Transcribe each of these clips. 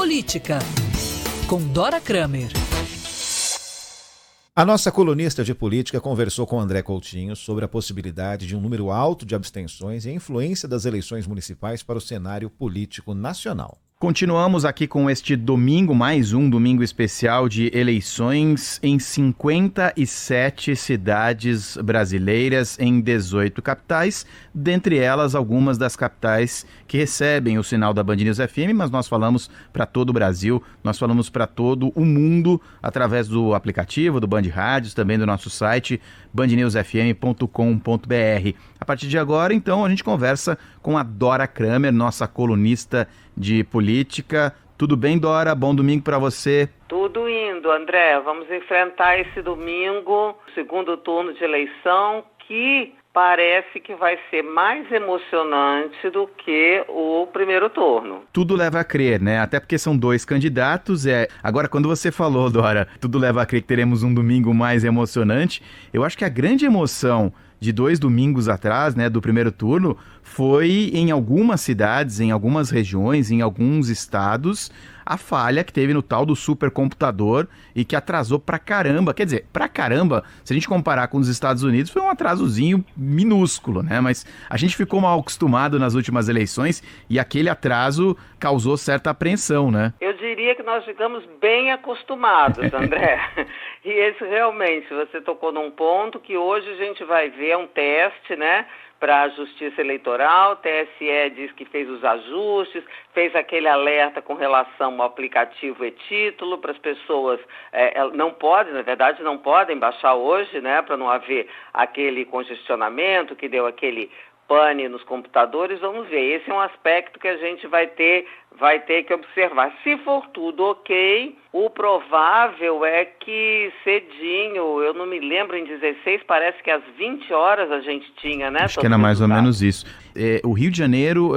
Política, com Dora Kramer. A nossa colunista de política conversou com André Coutinho sobre a possibilidade de um número alto de abstenções e a influência das eleições municipais para o cenário político nacional. Continuamos aqui com este domingo, mais um domingo especial de eleições em 57 cidades brasileiras, em 18 capitais, dentre elas algumas das capitais que recebem o sinal da Band News FM, mas nós falamos para todo o Brasil, nós falamos para todo o mundo através do aplicativo, do Band Rádios, também do nosso site, bandnewsfm.com.br. A partir de agora, então, a gente conversa com a Dora Kramer, nossa colunista de política. Tudo bem, Dora? Bom domingo para você. Tudo indo, André. Vamos enfrentar esse domingo, segundo turno de eleição, que parece que vai ser mais emocionante do que o primeiro turno. Tudo leva a crer, né? Até porque são dois candidatos. Agora, quando você falou, Dora, tudo leva a crer que teremos um domingo mais emocionante, eu acho que a grande emoção de 2 domingos atrás, né, do primeiro turno, foi em algumas cidades, em algumas regiões, em alguns estados, a falha que teve no tal do supercomputador e que atrasou pra caramba. Quer dizer, pra caramba, se a gente comparar com os Estados Unidos, foi um atrasozinho minúsculo, né? Mas a gente ficou mal acostumado nas últimas eleições e aquele atraso causou certa apreensão, né? Eu diria que nós ficamos bem acostumados, André. E esse realmente, você tocou num ponto que hoje a gente vai ver um teste, né? Para a Justiça Eleitoral, o TSE diz que fez os ajustes, fez aquele alerta com relação ao aplicativo e-título, para as pessoas não podem, na verdade não podem baixar hoje, né, para não haver aquele congestionamento que deu aquele pane nos computadores. Vamos ver, esse é um aspecto que a gente vai ter que observar. Se for tudo ok, o provável é que cedinho, eu não me lembro, em 16, parece que às 20 horas a gente tinha, né? Acho que era mais ou menos isso. O Rio de Janeiro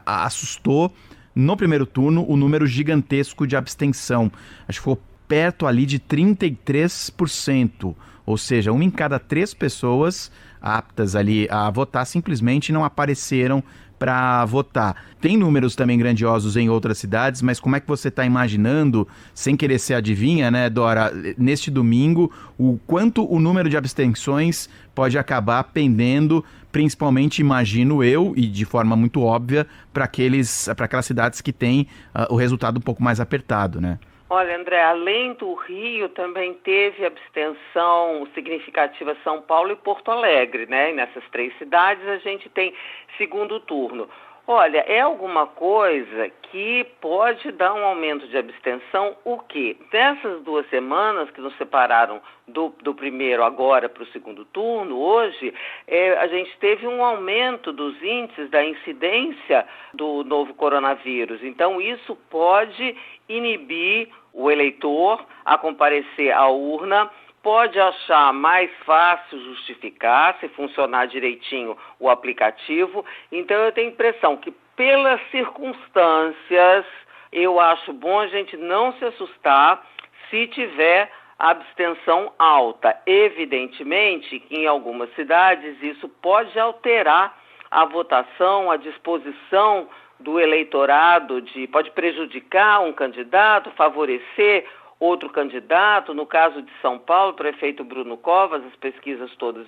assustou no primeiro turno o número gigantesco de abstenção. Acho que ficou perto ali de 33%. Ou seja, 1 em cada 3 pessoas aptas ali a votar simplesmente não apareceram para votar. Tem números também grandiosos em outras cidades, mas como é que você está imaginando, sem querer ser adivinha, né, Dora, neste domingo, o quanto o número de abstenções pode acabar pendendo, principalmente, imagino eu, e de forma muito óbvia, para aquelas cidades que têm o resultado um pouco mais apertado, né? Olha, André, além do Rio, também teve abstenção significativa São Paulo e Porto Alegre, né? E nessas 3 cidades a gente tem segundo turno. Olha, é alguma coisa que pode dar um aumento de abstenção, o quê? Nessas 2 semanas que nos separaram do primeiro agora para o segundo turno, hoje, a gente teve um aumento dos índices da incidência do novo coronavírus. Então, isso pode inibir o eleitor a comparecer à urna, pode achar mais fácil justificar, se funcionar direitinho o aplicativo. Então, eu tenho a impressão que, pelas circunstâncias, eu acho bom a gente não se assustar se tiver abstenção alta. Evidentemente que em algumas cidades isso pode alterar a votação, a disposição do eleitorado, pode prejudicar um candidato, favorecer outro candidato. No caso de São Paulo, o prefeito Bruno Covas, as pesquisas todas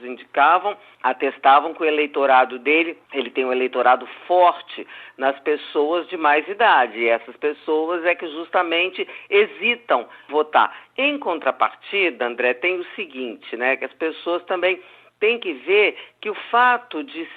atestavam que o eleitorado dele, ele tem um eleitorado forte nas pessoas de mais idade, e essas pessoas é que justamente hesitam votar. Em contrapartida, André, tem o seguinte, né, que as pessoas também tem que ver que o fato de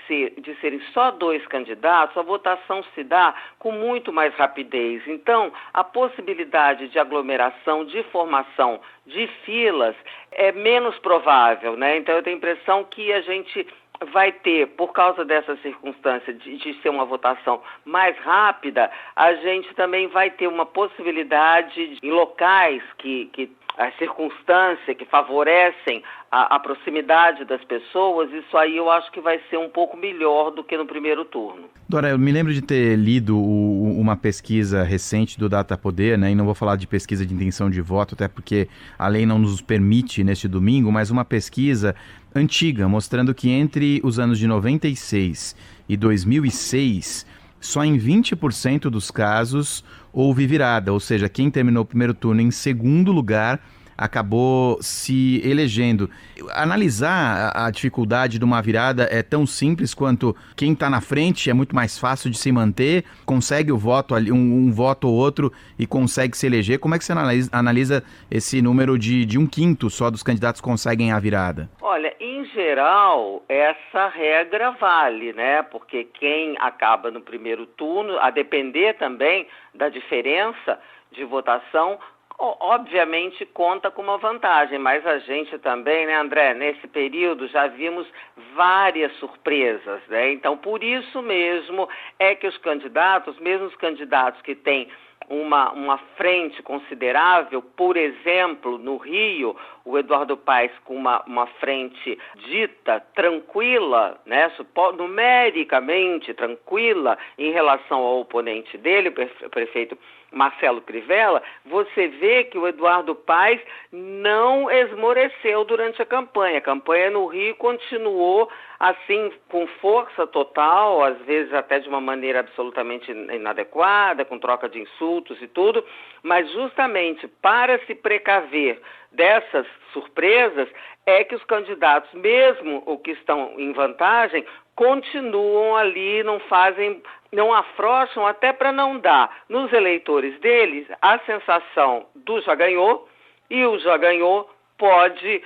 serem só 2 candidatos, a votação se dá com muito mais rapidez. Então, a possibilidade de aglomeração, de formação de filas é menos provável, né? Então, eu tenho a impressão que a gente vai ter, por causa dessa circunstância de ser uma votação mais rápida, a gente também vai ter uma possibilidade em locais que a circunstância que favorecem a proximidade das pessoas. Isso aí eu acho que vai ser um pouco melhor do que no primeiro turno. Dora, eu me lembro de ter lido uma pesquisa recente do Datapoder, né, e não vou falar de pesquisa de intenção de voto, até porque a lei não nos permite neste domingo, mas uma pesquisa antiga, mostrando que entre os anos de 96 e 2006, só em 20% dos casos houve virada, ou seja, quem terminou o primeiro turno em segundo lugar acabou se elegendo. Analisar a dificuldade de uma virada é tão simples quanto quem está na frente é muito mais fácil de se manter, consegue o voto ali, um voto ou outro e consegue se eleger. Como é que você analisa esse número de 1/5 só dos candidatos conseguem a virada? Olha, em geral, essa regra vale, né? Porque quem acaba no primeiro turno, a depender também da diferença de votação, obviamente conta com uma vantagem, mas a gente também, né, André, nesse período já vimos várias surpresas, né? Então, por isso mesmo é que os candidatos, mesmo os candidatos que têm uma frente considerável, por exemplo, no Rio, o Eduardo Paes com uma frente dita tranquila, né, numericamente tranquila em relação ao oponente dele, o prefeito Marcelo Crivella, você vê que o Eduardo Paes não esmoreceu durante a campanha. A campanha no Rio continuou assim com força total, às vezes até de uma maneira absolutamente inadequada, com troca de insultos e tudo, mas justamente para se precaver dessas surpresas é que os candidatos, mesmo os que estão em vantagem, continuam ali, não afrouxam, até para não dar nos eleitores deles a sensação do já ganhou, e o já ganhou pode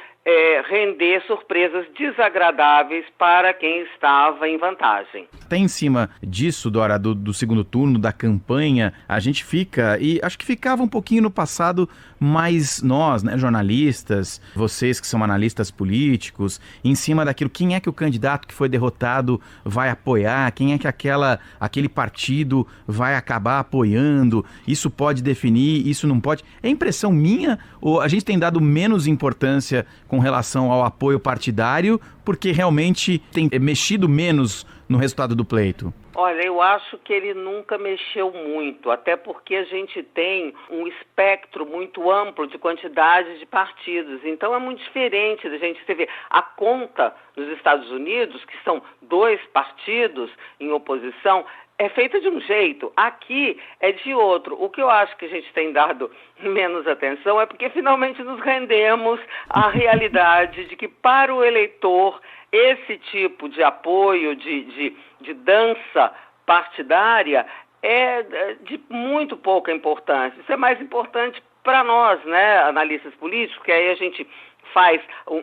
render surpresas desagradáveis para quem estava em vantagem. Até em cima disso, Dora, do segundo turno, da campanha, a gente fica, e acho que ficava um pouquinho no passado, mas nós, né, jornalistas, vocês que são analistas políticos, em cima daquilo, quem é que o candidato que foi derrotado vai apoiar, quem é que aquele partido vai acabar apoiando, isso pode definir, isso não pode. É impressão minha ou a gente tem dado menos importância com relação ao apoio partidário, porque realmente tem mexido menos no resultado do pleito? Olha, eu acho que ele nunca mexeu muito, até porque a gente tem um espectro muito amplo de quantidade de partidos. Então é muito diferente da gente ver a conta nos Estados Unidos, que são 2 partidos em oposição, é feita de um jeito, aqui é de outro. O que eu acho que a gente tem dado menos atenção é porque finalmente nos rendemos à realidade de que para o eleitor esse tipo de apoio, de dança partidária é de muito pouca importância. Isso é mais importante para nós, né, analistas políticos, que aí a gente faz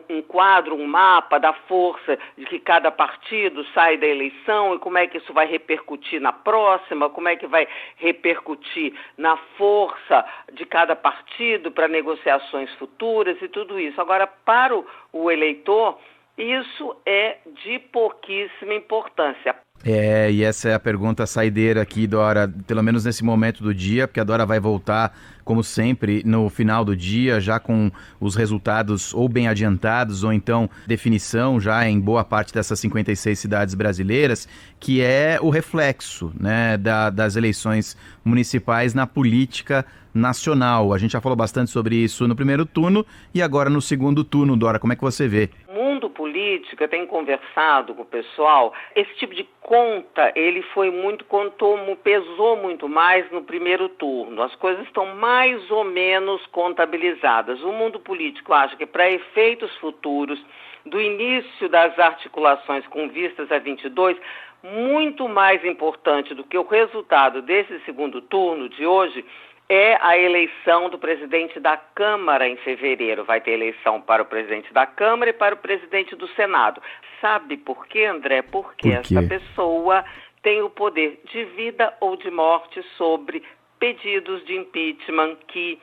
um quadro, um mapa da força de que cada partido sai da eleição e como é que isso vai repercutir na próxima, como é que vai repercutir na força de cada partido para negociações futuras e tudo isso. Agora, para o eleitor, isso é de pouquíssima importância. E essa é a pergunta saideira aqui, Dora, pelo menos nesse momento do dia, porque a Dora vai voltar, como sempre, no final do dia, já com os resultados ou bem adiantados, ou então definição já em boa parte dessas 56 cidades brasileiras, que é o reflexo, né, das eleições municipais na política nacional. A gente já falou bastante sobre isso no primeiro turno e agora no segundo turno, Dora, como é que você vê? Política, eu tenho conversado com o pessoal, esse tipo de conta, ele pesou muito mais no primeiro turno. As coisas estão mais ou menos contabilizadas. O mundo político acha que para efeitos futuros, do início das articulações com vistas a 22, muito mais importante do que o resultado desse segundo turno de hoje é a eleição do presidente da Câmara em fevereiro. Vai ter eleição para o presidente da Câmara e para o presidente do Senado. Sabe por quê, André? Porque essa pessoa tem o poder de vida ou de morte sobre pedidos de impeachment que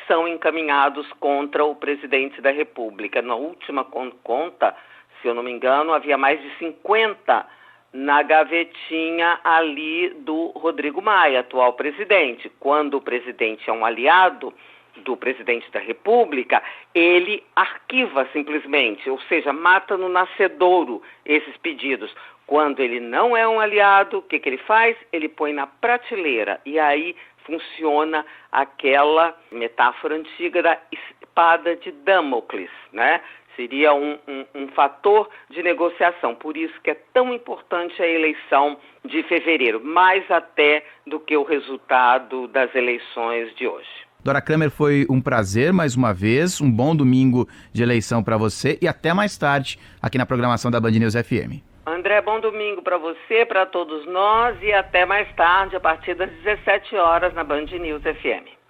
são encaminhados contra o presidente da República. Na última conta, se eu não me engano, havia mais de 50 na gavetinha ali do Rodrigo Maia, atual presidente. Quando o presidente é um aliado do presidente da República, ele arquiva simplesmente, ou seja, mata no nascedouro esses pedidos. Quando ele não é um aliado, o que ele faz? Ele põe na prateleira e aí funciona aquela metáfora antiga da espada de Damocles, né? Seria um fator de negociação. Por isso que é tão importante a eleição de fevereiro, mais até do que o resultado das eleições de hoje. Dora Kramer, foi um prazer mais uma vez, um bom domingo de eleição para você e até mais tarde aqui na programação da Band News FM. André, bom domingo para você, para todos nós e até mais tarde, a partir das 17 horas na Band News FM.